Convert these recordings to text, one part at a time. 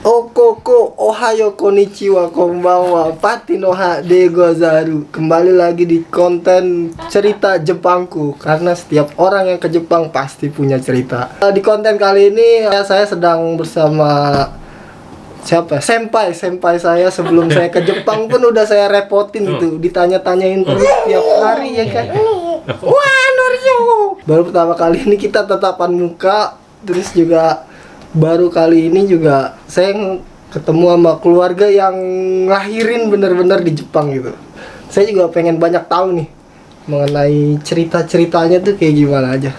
Okoko, ohayo, konnichiwa, konbanwa, pati no ha de gozaru. Kembali lagi di konten cerita Jepangku. Karena setiap orang yang ke Jepang pasti punya cerita. Di konten kali ini saya sedang bersama siapa? Senpai saya sebelum saya ke Jepang pun udah saya repotin itu, ditanya-tanyain terus tiap hari ya kan. Wah, Norio. Baru pertama kali ini kita tatapan muka, terus juga baru kali ini juga saya ketemu sama keluarga yang ngelahirin bener-bener di Jepang gitu. Saya juga pengen banyak tahu nih mengenai cerita-ceritanya tuh kayak gimana aja.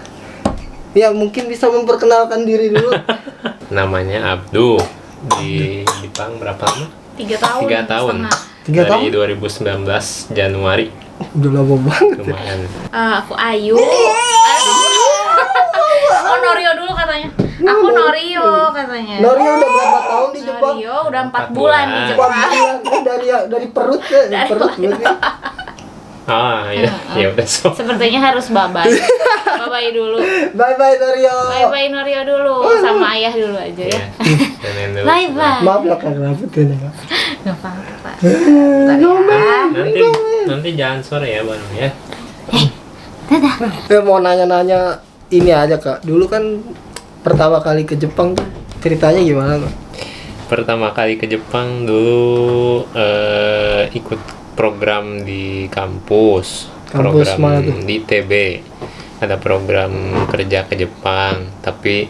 Ya mungkin bisa memperkenalkan diri dulu. Namanya Abdu. Di Jepang berapa lama? 3 tahun. 3 tahun. 3 tahun? Dari 2019 Januari. Udah lama banget. Lumayan. Aku Ayu. Oh, Norio dulu katanya. Aku Norio katanya. Norio udah berapa tahun di Jepang? Norio udah 4 bulan di 4 Jepang. bulan. Dari perut ya, dari perut berarti. Iya, ya udah so. Sepertinya harus bye-bye. Bye-bye dulu. Bye bye Norio. Bye-bye Norio dulu sama ayah dulu aja ya. Nenek dulu. Bye-bye. Maaf ya Kak Rafut ya. Enggak apa-apa. Bentar ya. Nanti jangan sore ya bareng ya. Dadah. Saya mau nanya-nanya ini aja Kak. Dulu kan pertama kali ke Jepang tuh ceritanya gimana Kak? Pertama kali ke Jepang dulu ikut program di kampus program mana tuh? di ITB. Ada program kerja ke Jepang, tapi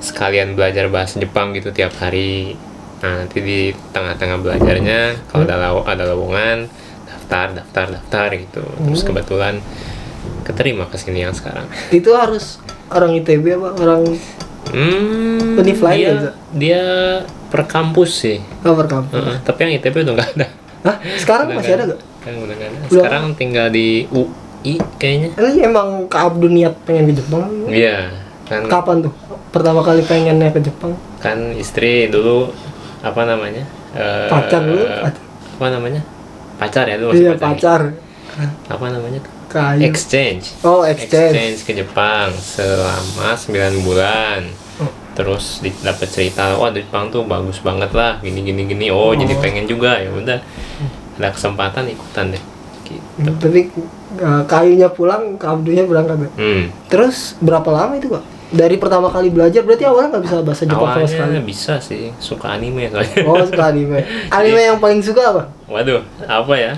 sekalian belajar bahasa Jepang gitu tiap hari. Nah, nanti di tengah-tengah belajarnya kalau ada lowongan daftar gitu. Terus kebetulan keterima ke sini yang sekarang. Itu harus orang ITB apa orang Univ lain aja? Dia per kampus sih. per kampus? Tapi yang ITB udah nggak ada. Hah? Sekarang Udah masih nggak ada gak? Udah nggak ada. Sekarang tinggal di UI kayaknya. Ini emang Kak Abdu niat pengen ke Jepang? Iya. Kan Kapan tuh? Pertama kali pengennya ke Jepang? kan istri dulu apa namanya? Pacar dulu? Apa namanya? Pacar ya dulu Iya masih pacar. Apa namanya tuh? Kayu. Exchange. Oh exchange. Ke Jepang selama 9 bulan. Terus dapat cerita, wah di Jepang tuh bagus banget lah, gini. Oh, jadi pengen juga, ya udah. Ada kesempatan ikutan deh. Gitu. Tapi kayunya pulang, Kak Abdunya berangkat ya? Terus berapa lama itu Kak? Dari pertama kali belajar berarti awalnya nggak bisa bahasa Jepang sama sekali? Awalnya bisa sih, suka anime soalnya. Oh suka anime. Anime yang paling suka apa? Waduh, apa ya?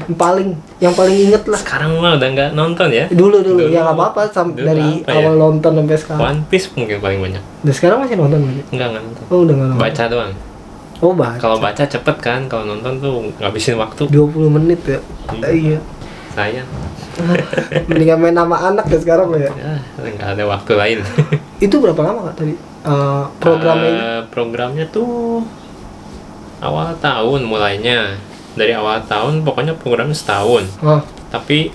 Yang paling inget lah. Sekarang mah udah nggak nonton ya. Dulu ya nggak apa-apa dari apa awal ya? nonton sampai sekarang. One Piece mungkin paling banyak. Dan sekarang masih nonton berarti? Nggak nonton. Oh udah nggak nonton. Baca doang. Oh baca. Kalau baca cepet kan, kalau nonton tuh ngabisin waktu. 20 menit ya. Iya. Sayang. Mendingan main sama anak ya sekarang ya. Ya, nggak ada waktu lain. Itu berapa lama Kak tadi programnya ini? Programnya tuh awal tahun mulainya. Dari awal tahun pokoknya programnya setahun. Tapi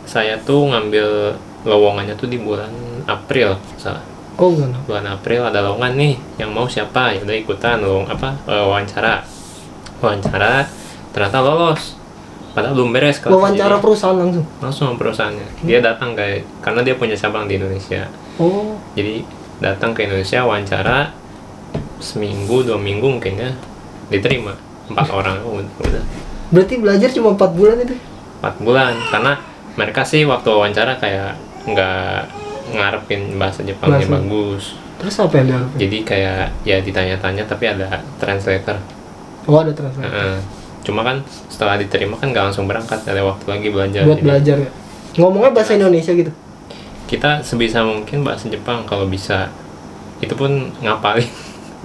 saya tuh ngambil lowongannya tuh di bulan April, salah. Oh enggak. Bulan April ada lowongan nih, yang mau siapa? Ya udah ikutan wawancara. Ternyata lolos. Padahal belum beres kelas. Wawancara perusahaan langsung? Langsung sama perusahaannya. Dia datang karena dia punya cabang di Indonesia. Oh. Jadi datang ke Indonesia wawancara seminggu 2 minggu mungkin ya, diterima 4 orang. Udah. Berarti belajar cuma 4 bulan itu? 4 bulan karena mereka sih waktu wawancara kayak nggak ngarepin bahasa Jepangnya bagus. Terus apa yang diharapin? Jadi kayak ya ditanya-tanya tapi ada translator. Oh ada translator. Cuma kan setelah diterima kan nggak langsung berangkat, ada waktu lagi belajar. Buat belajar ya? Ngomongnya bahasa Indonesia gitu? Kita sebisa mungkin bahasa Jepang kalau bisa. Itu pun ngapalin.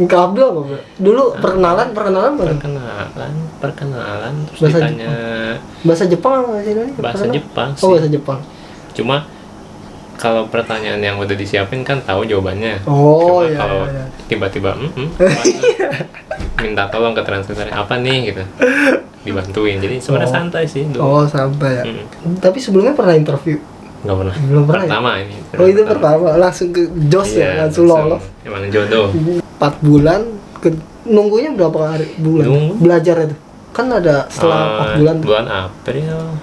Kak Abdul apa Bro? Dulu perkenalan mana? Perkenalan terus bahasa ditanya Jepang. Bahasa Jepang apa bahasa Indonesia? Bahasa Jepang sih. Oh bahasa Jepang. Cuma kalau pertanyaan yang udah disiapin kan tahu jawabannya. Oh cuma iya. Kalau tiba-tiba minta tolong ke translator apa nih gitu, dibantuin. Jadi sebenarnya santai sih dulu. Oh santai ya. Tapi sebelumnya pernah interview? Nggak pernah. Belum pernah. Pertama ya? ini. Oh itu pertama langsung ke Jos ya, langsung lolos. Emang jodoh. 4 bulan nunggunya berapa hari bulan? Belajar itu kan ada setelah 4 bulan. Bulan April.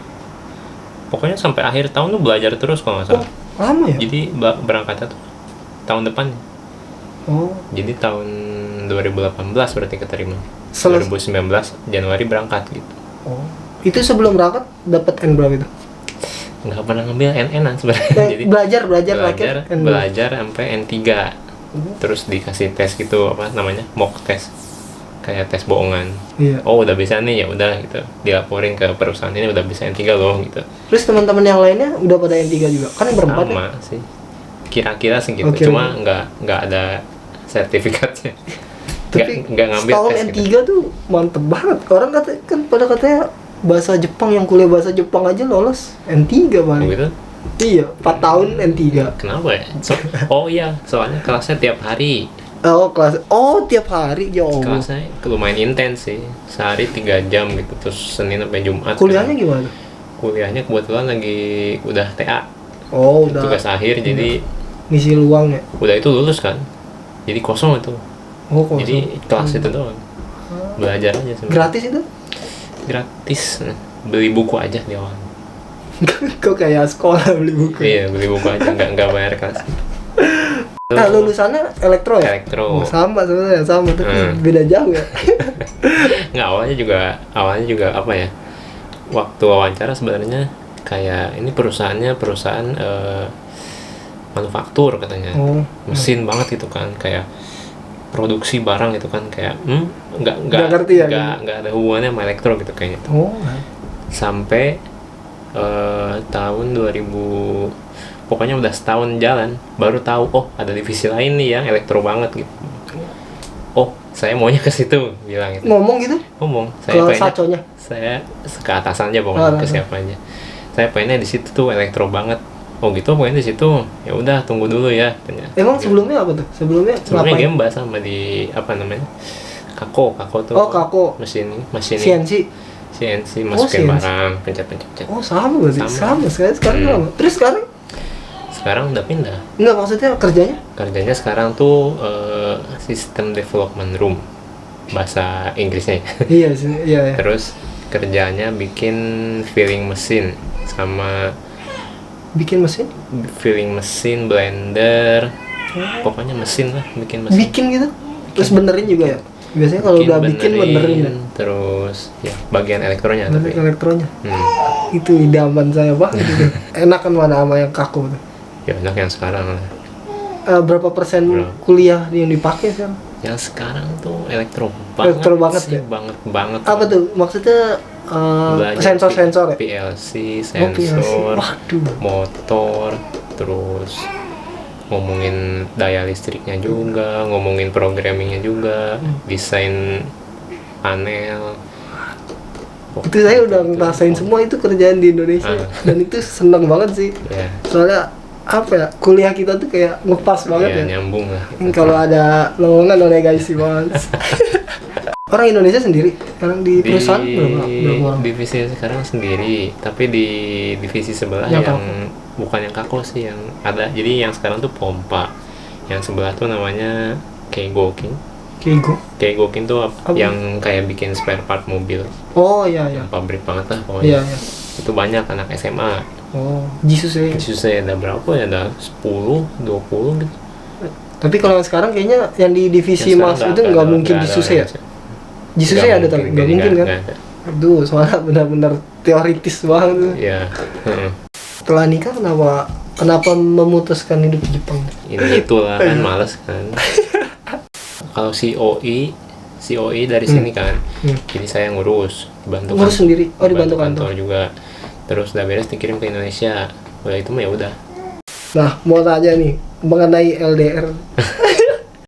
Pokoknya sampai akhir tahun tuh belajar terus kalau nggak salah. Lama ya? Jadi berangkatnya tuh tahun depan. Oh. Jadi tahun tahun 2018 berarti keterima. Selesai. 2019 Januari berangkat gitu. Oh. Itu sebelum berangkat dapat N berapa itu? Nggak pernah ngambil NN-an sebenarnya. Jadi belajar belajar N berapa? belajar sampai N3. Terus dikasih tes gitu, apa namanya, mock test, kayak tes bohongan. Iya. Oh udah bisa nih, ya udah gitu, dilaporin ke perusahaan ini udah bisa N3 loh gitu. Terus teman-teman yang lainnya udah pada N3 juga kan, yang berempat ya? Sama sih, kira-kira segitu. Oke. Cuma nggak ada sertifikatnya. Tapi nggak ngambil setahun tes N3 gitu. tuh mantep banget. Orang kata kan pada katanya bahasa Jepang, yang kuliah bahasa Jepang aja lolos N3 paling. Oh gitu. Iya, 4 tahun N3. Kenapa ya? Oh iya, soalnya kelasnya tiap hari. Oh, tiap hari ya Allah. Kelasnya lumayan intens sih, sehari 3 jam gitu, terus Senin sampai Jumat. Kuliahnya kan. gimana? Kuliahnya kebetulan lagi udah TA, Oh, udah tugas akhir, jadi ngisi luang ya. udah itu lulus kan, jadi kosong itu. Oh, kok Jadi kelas itu doang, belajar aja sebenarnya. gratis itu? Gratis, beli buku aja di awal. Kok kayak sekolah beli buku? Iya, beli buku aja, nggak bayar kelas. Nah, lulusannya elektro ya? Elektro. Oh, sama sebenarnya, sama tapi beda jauh ya. Nggak, awalnya juga apa ya, waktu wawancara sebenarnya kayak ini perusahaan manufaktur katanya, Oh. mesin banget gitu kan, kayak produksi barang gitu kan, kayak Nggak ngerti ya, nggak ada hubungannya sama elektro gitu kayaknya. Oh. Sampai tahun 2000, pokoknya udah setahun jalan baru tahu, oh ada divisi lain nih yang elektro banget gitu. Oh saya maunya ke situ, bilang gitu. Ngomong gitu? Ngomong Ke saya pengennya, saconya? saya ke atasan aja pokoknya, ke siapa aja, saya pengennya di situ tuh elektro banget. Oh gitu, pokoknya di situ. Ya udah, tunggu dulu ya katanya. Emang sebelumnya apa tuh? Sebelumnya ngapain? Gemba sama di apa namanya, kako tuh. Oh, kako. mesin CNC masukin CNC. barang, pencet. Oh, sama berarti. Sama sekarang Hmm. lama. Terus Sekarang udah pindah. enggak, maksudnya Kerjanya sekarang tuh System Development Room, bahasa Inggrisnya. iya sih, iya. Terus kerjanya bikin filling mesin sama Bikin mesin? blender, pokoknya mesin lah, bikin mesin. Bikin gitu. Terus benerin juga ya? Biasanya kalau udah bikin benerin ya. Terus ya bagian elektronya Benerin tapi. elektronya. Hmm. Itu idaman saya banget gitu. Enakan mana sama yang kaku tuh? Ya enak yang sekarang lah. Berapa persen Berapa? kuliah yang dipakai sekarang? Yang sekarang tuh elektro Banget sih, ya? banget. Apa tuh? Maksudnya Belajar sensor-sensor ya? PLC, Oh, PLC. sensor, Waduh. motor, terus ngomongin daya listriknya juga, ngomongin programmingnya juga, desain panel. Itu saya udah ngerasain semua itu kerjaan di Indonesia. Dan itu seneng banget sih. Ya, Soalnya apa ya, kuliah kita tuh kayak ngepas banget ya. nyambung lah. Kalau ada lowongan delegasi banget. Orang Indonesia sendiri sekarang di perusahaan berapa orang? Divisi sekarang sendiri, tapi di divisi sebelah Yang yang bukan yang kako sih, yang ada. Jadi yang sekarang tuh pompa, yang sebelah tuh namanya Keigokin. Keigokin tuh Apa? yang kayak bikin spare part mobil, Oh iya iya. yang pabrik banget lah Iya pokoknya. iya. Itu banyak anak SMA. Oh, Jesus ya. Susah ada berapa ya, ada 10, 20 gitu. Tapi kalau yang sekarang kayaknya yang di divisi Yang Mas sekarang itu nggak mungkin Jesus ya. Jesus ya ada tapi nggak mungkin kan? nggak ada. Aduh, soalnya benar-benar teoritis banget tuh. Iya. heeh. Setelah nikah kenapa memutuskan hidup di Jepang? Ini itulah kan, males kan. Kalau COI dari sini kan, jadi saya ngurus, dibantu Ngurus sendiri? Oh, dibantu kantor juga. Terus udah beres dikirim ke Indonesia. Udah itu mah ya udah. Nah, mau tanya nih mengenai LDR.